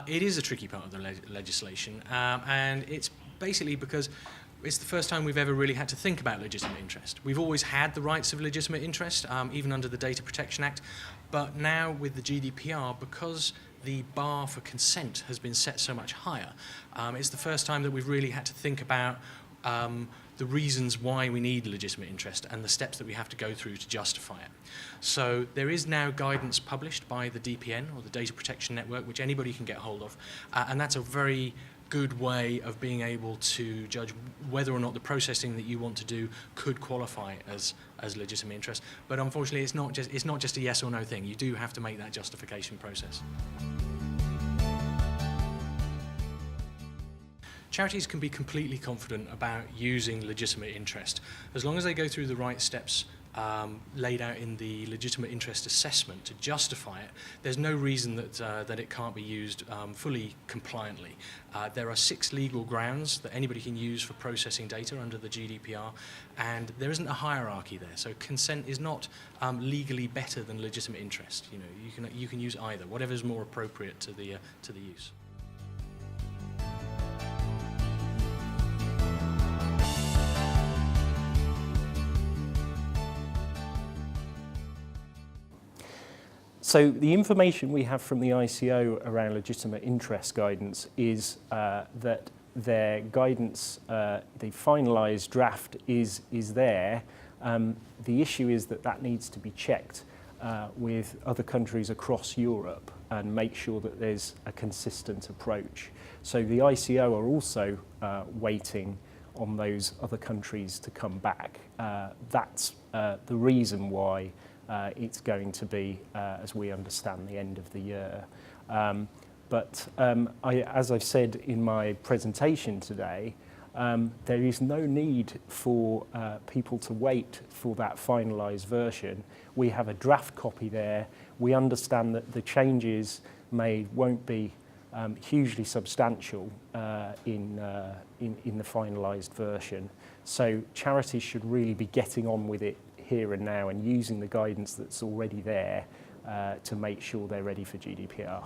It is a tricky part of the legislation, and it's basically because it's the first time we've ever really had to think about legitimate interest. We've always had the rights of legitimate interest, even under the Data Protection Act, but now with the GDPR, because the bar for consent has been set so much higher, it's the first time that we've really had to think about the reasons why we need legitimate interest and the steps that we have to go through to justify it. So there is now guidance published by the DPN, or the Data Protection Network, which anybody can get hold of, and that's a very good way of being able to judge whether or not the processing that you want to do could qualify as legitimate interest. But unfortunately, it's not just a yes or no thing. You do have to make that justification process. Charities can be completely confident about using legitimate interest as long as they go through the right steps laid out in the legitimate interest assessment to justify it. There's no reason that it can't be used fully compliantly. There are 6 legal grounds that anybody can use for processing data under the GDPR, and there isn't a hierarchy there. So consent is not legally better than legitimate interest. You know, you can use either, whatever's more appropriate to the use. So the information we have from the ICO around legitimate interest guidance is that their guidance, the finalised draft is there. The issue is that needs to be checked with other countries across Europe and make sure that there's a consistent approach. So the ICO are also waiting on those other countries to come back. That's the reason why it's going to be, as we understand, the end of the year. As I've said in my presentation today, there is no need for people to wait for that finalised version. We have a draft copy there. We understand that the changes made won't be hugely substantial in the finalised version. So charities should really be getting on with it here and now and using the guidance that's already there to make sure they're ready for GDPR.